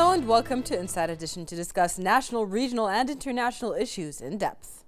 Hello and welcome to Inside Edition to discuss national, regional, and international issues in depth.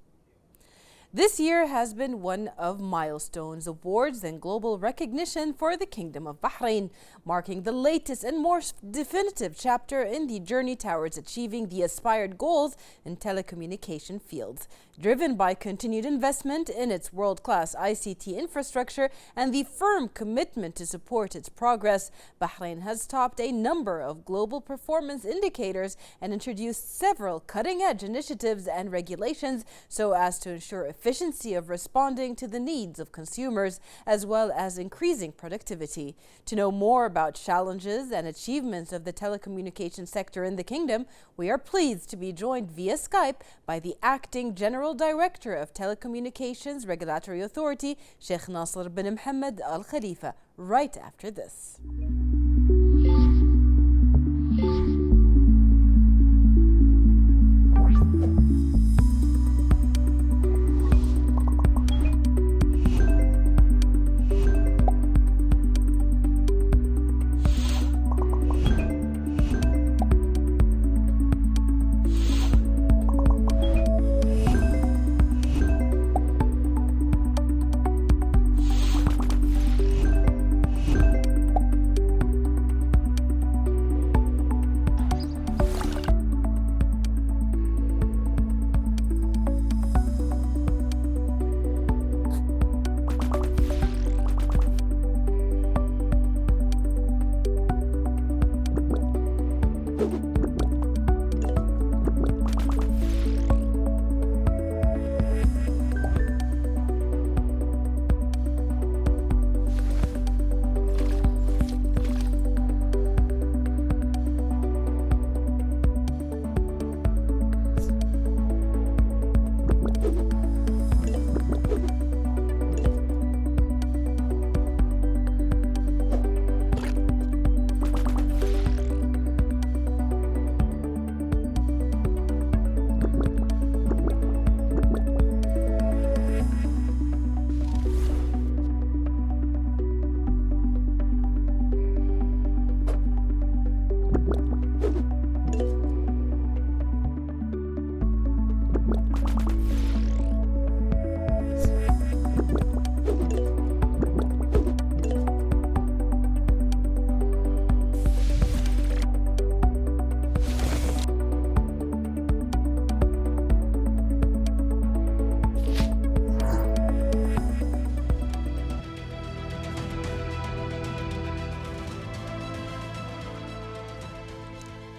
This year has been one of milestones, awards, and global recognition for the Kingdom of Bahrain, marking the latest and more definitive chapter in the journey towards achieving the aspired goals in telecommunication fields. Driven by continued investment in its world-class ICT infrastructure and the firm commitment to support its progress, Bahrain has topped a number of global performance indicators and introduced several cutting-edge initiatives and regulations so as to ensure efficiency of responding to the needs of consumers as well as increasing productivity. To know more about challenges and achievements of the telecommunications sector in the kingdom, we are pleased to be joined via Skype by the Acting General Director of Telecommunications Regulatory Authority, Sheikh Nasser bin Mohammed Al Khalifa, right after this.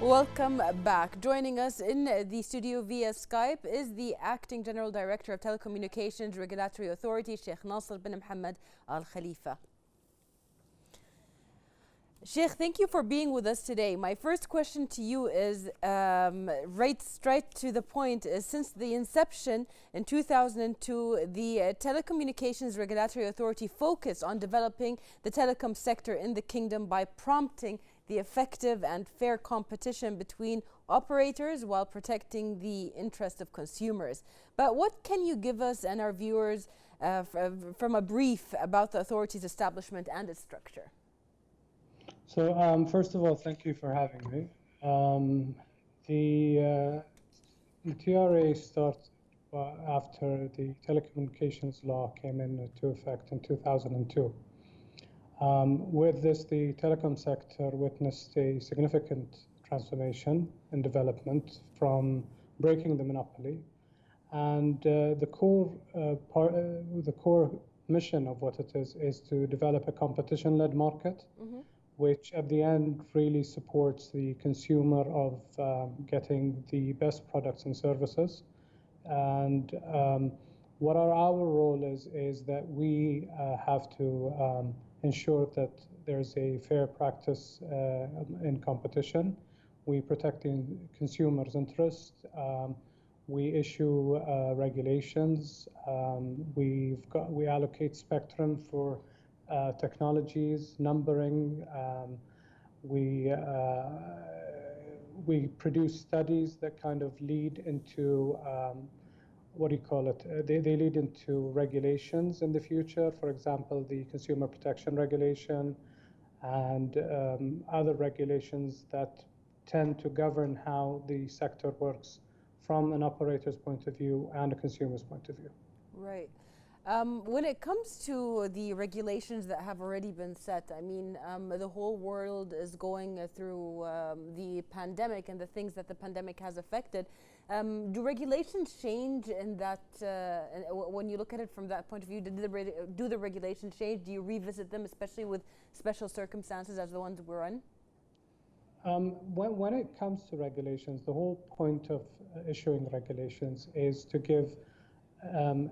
Welcome back. Joining us in the studio via Skype is the Acting General Director of Telecommunications Regulatory Authority, Sheikh Nasser bin Mohammed Al Khalifa. Sheikh, thank you for being with us today. My first question to you is right straight to the point. Since the inception in 2002, the Telecommunications Regulatory Authority focused on developing the telecom sector in the kingdom by prompting the effective and fair competition between operators while protecting the interest of consumers. But what can you give us and our viewers from a brief about the authority's establishment and its structure? So first of all, thank you for having me. The TRA started after the telecommunications law came into effect in 2002. With this, the telecom sector witnessed a significant transformation and development from breaking the monopoly. And the core mission of what it is to develop a competition-led market, which at the end really supports the consumer of getting the best products and services. And what our role is that we have to ensure that there's a fair practice in competition. We protect the consumer's interest. We issue regulations. We allocate spectrum for technologies, numbering. We produce studies that kind of lead into they lead into regulations in the future. For example, the Consumer Protection Regulation and other regulations that tend to govern how the sector works from an operator's point of view and a consumer's point of view. Right. When it comes to the regulations that have already been set, I mean, the whole world is going through the pandemic and the things that the pandemic has affected. Do regulations change in that, when you look at it from that point of view, do the regulations change? Do you revisit them, especially with special circumstances as the ones we're in? When it comes to regulations, the whole point of issuing regulations is to give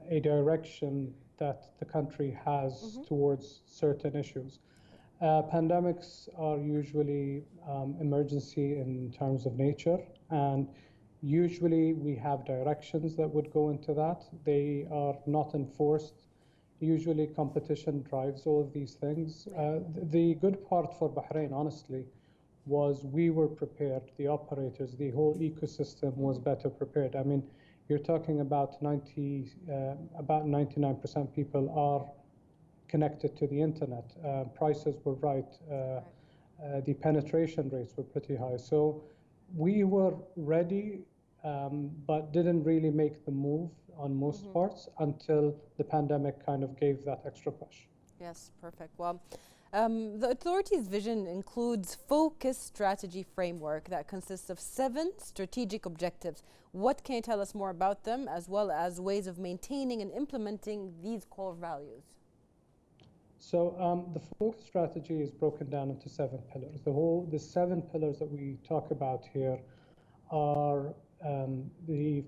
a direction that the country has towards certain issues. Pandemics are usually emergency in terms of nature, and usually we have directions that would go into that. They are not enforced. Usually competition drives all of these things. The good part for Bahrain, honestly, was we were prepared, the operators, the whole ecosystem was better prepared. I mean, you're talking about 99% people are connected to the internet. Prices were right. The penetration rates were pretty high. So we were ready, but didn't really make the move on most parts until the pandemic kind of gave that extra push. Yes, perfect. Well, the authority's vision includes focused strategy framework that consists of 7 strategic objectives. What can you tell us more about them, as well as ways of maintaining and implementing these core values? So the focus strategy is broken down into 7 pillars. The 7 pillars that we talk about here are the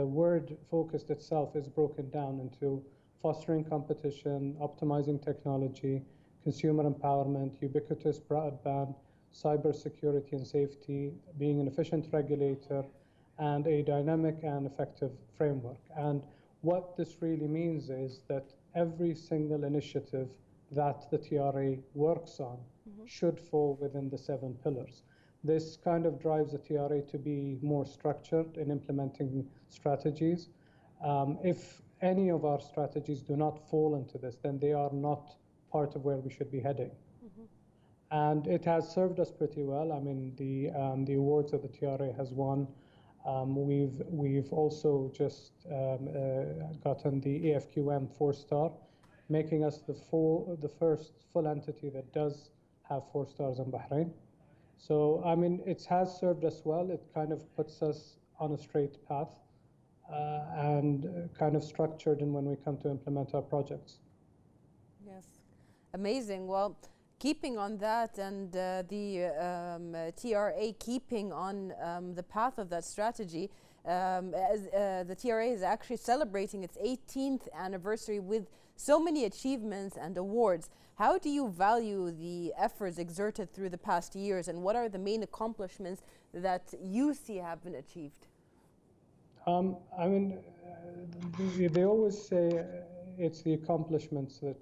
word focused itself is broken down into fostering competition, optimizing technology, consumer empowerment, ubiquitous broadband, cybersecurity and safety, being an efficient regulator, and a dynamic and effective framework. And what this really means is that every single initiative that the TRA works on should fall within the 7 pillars. This kind of drives the TRA to be more structured in implementing strategies. If any of our strategies do not fall into this, then they are not part of where we should be heading. And it has served us pretty well. I mean, the awards that the TRA has won. We've also just gotten the AFQM 4-star, making us the first full entity that does have 4 stars in Bahrain. So, I mean, it has served us well. It kind of puts us on a straight path and kind of structured in when we come to implement our projects. Yes, amazing. Well, keeping on that and the TRA keeping on the path of that strategy, as the TRA is actually celebrating its 18th anniversary with so many achievements and awards. How do you value the efforts exerted through the past years, and what are the main accomplishments that you see have been achieved? I mean, they always say it's the accomplishments that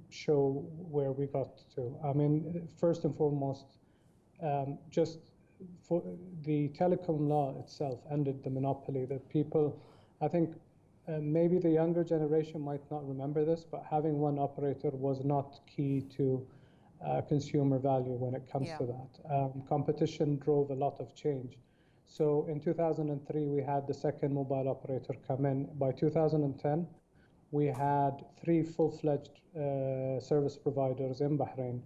show where we got to. I mean, first and foremost, just for the telecom law itself ended the monopoly that people, I think maybe the younger generation might not remember this, but having one operator was not key to consumer value when it comes to that. Competition drove a lot of change. So in 2003, we had the second mobile operator come in. By 2010, we had 3 full-fledged service providers in Bahrain.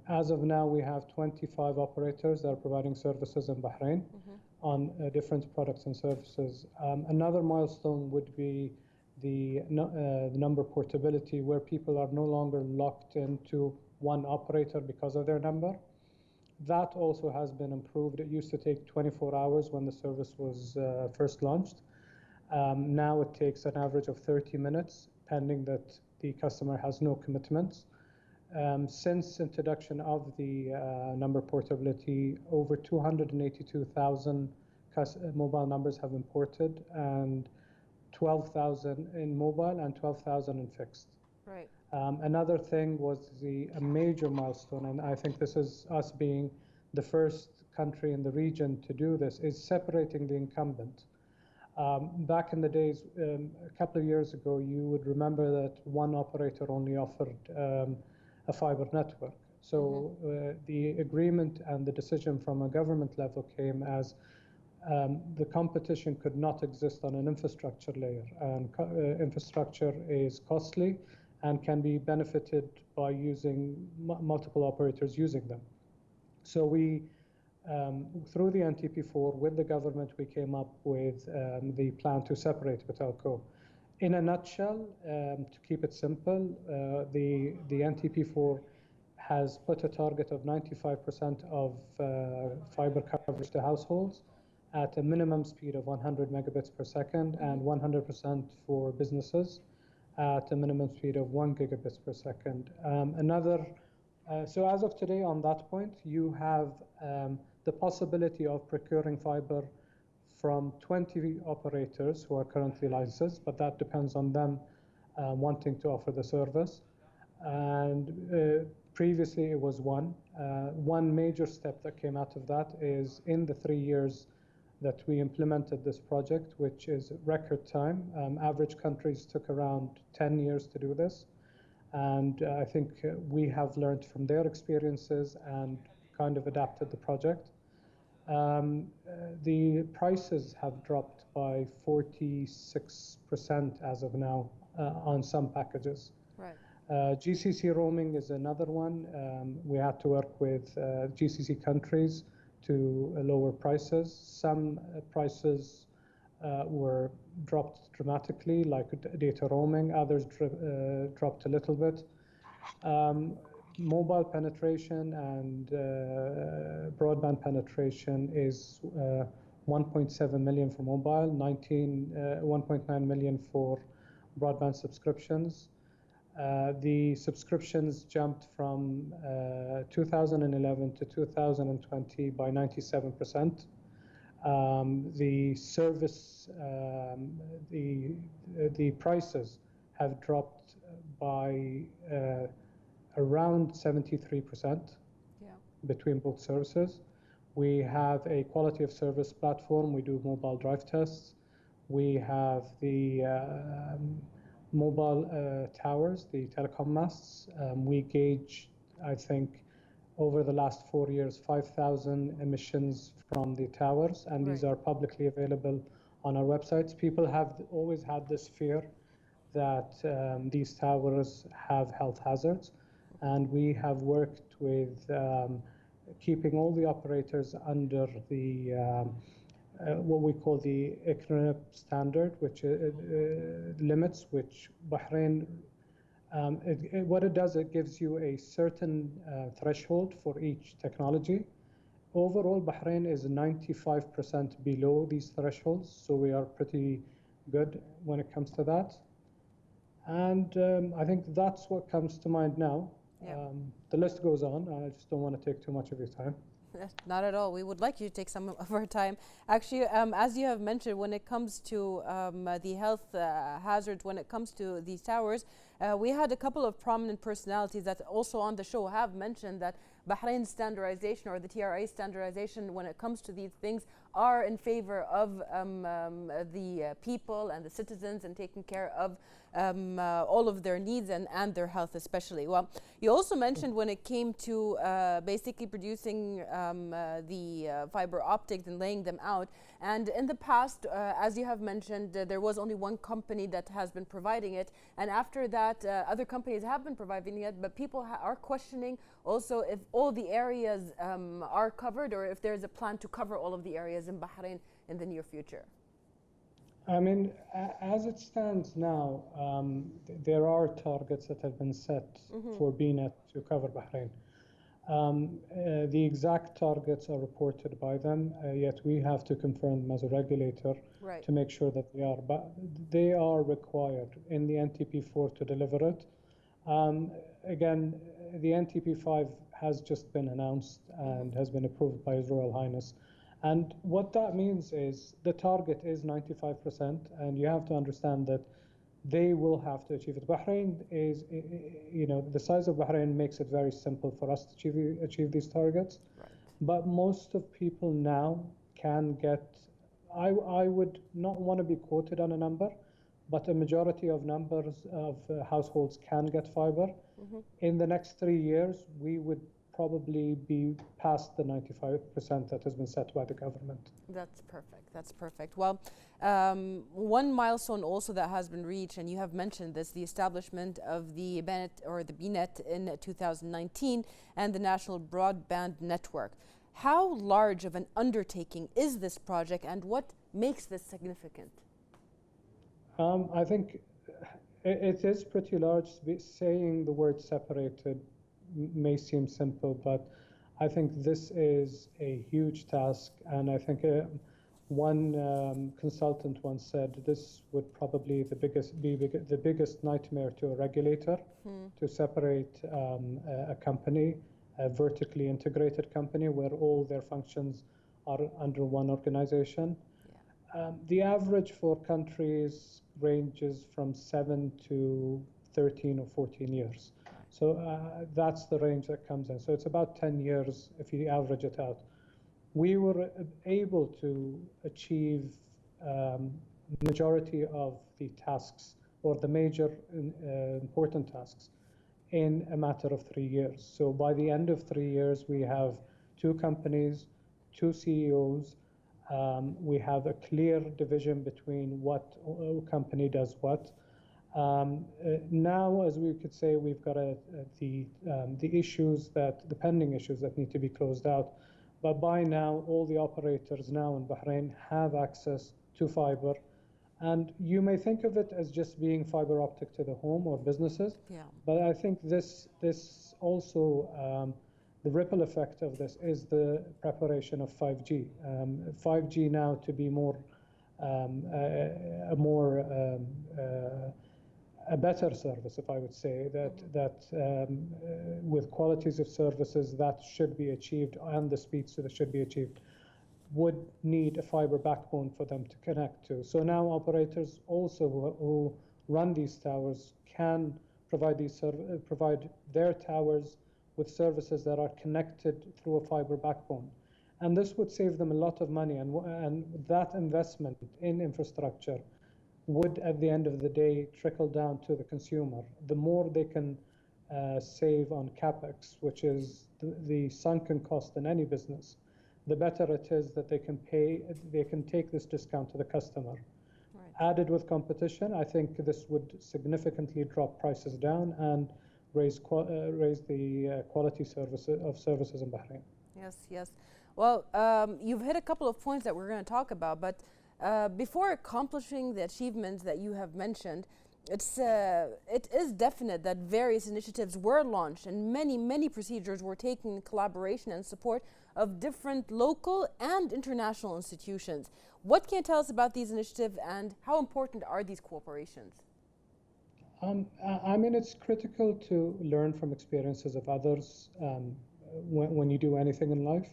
As of now, we have 25 operators that are providing services in Bahrain on different products and services. Another milestone would be the number portability, where people are no longer locked into one operator because of their number. That also has been improved. It used to take 24 hours when the service was first launched. Now it takes an average of 30 minutes, pending that the customer has no commitments. Since introduction of the number portability, over 282,000 mobile numbers have been ported, and 12,000 in mobile and 12,000 in fixed. Right. Another thing was a major milestone, and I think this is us being the first country in the region to do this, is separating the incumbent. Back in the days, a couple of years ago, you would remember that one operator only offered a fiber network. So the agreement and the decision from a government level came as the competition could not exist on an infrastructure layer, and infrastructure is costly and can be benefited by using multiple operators using them. So we, through the NTP4 with the government, we came up with the plan to separate Batelco. In a nutshell, to keep it simple, the NTP4 has put a target of 95% of fiber coverage to households at a minimum speed of 100 megabits per second, and 100% for businesses at a minimum speed of 1 gigabits per second. So as of today, on that point, you have the possibility of procuring fiber from 20 operators who are currently licensed, but that depends on them wanting to offer the service. And previously it was one. One major step that came out of that is in the 3 years that we implemented this project, which is record time. Average countries took around 10 years to do this. And I think we have learned from their experiences and kind of adapted the project. The prices have dropped by 46% as of now on some packages. Right. GCC roaming is another one. We had to work with GCC countries to lower prices. Some prices were dropped dramatically, like data roaming. Others dropped a little bit. Mobile penetration and broadband penetration is 1.7 million for mobile, 1.9 million for broadband subscriptions. The subscriptions jumped from 2011 to 2020 by 97%. The service, the prices have dropped by around 73% between both services. We have a quality of service platform. We do mobile drive tests. We have the mobile towers, the telecom masts. We gauge, I think, over the last 4 years, 5,000 emissions from the towers, and these are publicly available on our websites. People have always had this fear that these towers have health hazards, and we have worked with keeping all the operators under the what we call the ICNIRP standard, which limits, which Bahrain, what it does, it gives you a certain threshold for each technology. Overall, Bahrain is 95% below these thresholds, so we are pretty good when it comes to that. And I think that's what comes to mind now. The list goes on. I just don't want to take too much of your time. Not at all. We would like you to take some of our time. Actually, as you have mentioned, when it comes to the health hazards, when it comes to these towers, we had a couple of prominent personalities that also on the show have mentioned that Bahrain's standardization, or the TRA standardization, when it comes to these things, are in favor of the people and the citizens and taking care of all of their needs and their health especially. Well, you also mentioned when it came to basically producing the fiber optics and laying them out. And in the past, as you have mentioned, there was only one company that has been providing it. And after that, other companies have been providing it, but people are questioning also if all the areas are covered, or if there's a plan to cover all of the areas in Bahrain in the near future. I mean, as it stands now, there are targets that have been set for BNet to cover Bahrain. The exact targets are reported by them, yet we have to confirm them as a regulator to make sure that they are. But they are required in the NTP4 to deliver it. Again, the NTP5 has just been announced and has been approved by His Royal Highness. And what that means is the target is 95%, and you have to understand that they will have to achieve it. Bahrain is, you know, the size of Bahrain makes it very simple for us to achieve these targets. But most of people now can get, I would not want to be quoted on a number, but a majority of numbers of households can get fiber. In the next 3 years, we would probably be past the 95% that has been set by the government. That's perfect. That's perfect. Well, one milestone also that has been reached, and you have mentioned this, the establishment of the BNet or the BNet in 2019 and the National Broadband Network. How large of an undertaking is this project, and what makes this significant? I think it is pretty large. Saying the word separated may seem simple, but I think this is a huge task, and I think one consultant once said this would probably be the biggest nightmare to a regulator, to separate a company, a vertically integrated company where all their functions are under one organization. Yeah. The average for countries ranges from 7 to 13 or 14 years. So that's the range that comes in. So it's about 10 years if you average it out. We were able to achieve majority of the tasks or the major important tasks in a matter of 3 years. So by the end of 3 years, we have 2 companies, 2 CEOs. We have a clear division between what company does what. Now, as we could say, we've got the pending issues that need to be closed out. But by now, all the operators now in Bahrain have access to fiber. And you may think of it as just being fiber optic to the home or businesses. Yeah. But I think this also, the ripple effect of this is the preparation of 5G. 5G now to be a better service, if I would say, that with qualities of services that should be achieved and the speeds that should be achieved would need a fiber backbone for them to connect to. So now operators also who run these towers can provide their towers with services that are connected through a fiber backbone. And this would save them a lot of money, and that investment in infrastructure would, at the end of the day, trickle down to the consumer. The more they can save on capex, which is the sunken cost in any business, the better it is that they can take this discount to the customer. Right. Added with competition, I think this would significantly drop prices down and raise the quality of services in Bahrain. Yes, yes. Well, you've hit a couple of points that we're going to talk about, but before accomplishing the achievements that you have mentioned, it is definite that various initiatives were launched and many procedures were taken in collaboration and support of different local and international institutions. What can you tell us about these initiatives and how important are these cooperations? I mean, it's critical to learn from experiences of others when you do anything in life.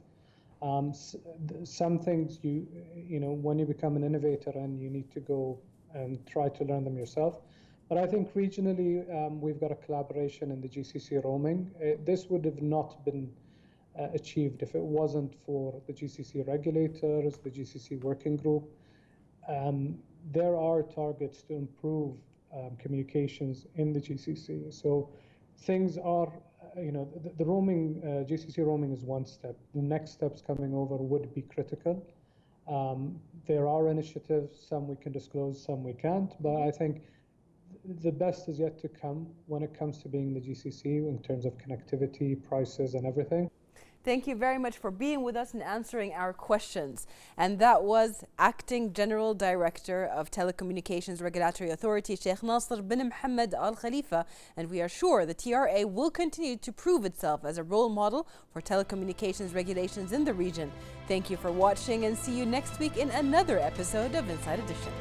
Some things you know, when you become an innovator and you need to go and try to learn them yourself. But I think regionally, we've got a collaboration in the GCC roaming. This would have not been achieved if it wasn't for the GCC regulators, the GCC working group. There are targets to improve communications in the GCC. So things are, you know, the roaming, GCC roaming is one step. The next steps coming over would be critical. There are initiatives, some we can disclose, some we can't, but I think the best is yet to come when it comes to being the GCC in terms of connectivity, prices, and everything. Thank you very much for being with us and answering our questions. And that was Acting General Director of Telecommunications Regulatory Authority, Sheikh Nasser bin Mohammed Al Khalifa. And we are sure the TRA will continue to prove itself as a role model for telecommunications regulations in the region. Thank you for watching and see you next week in another episode of Inside Edition.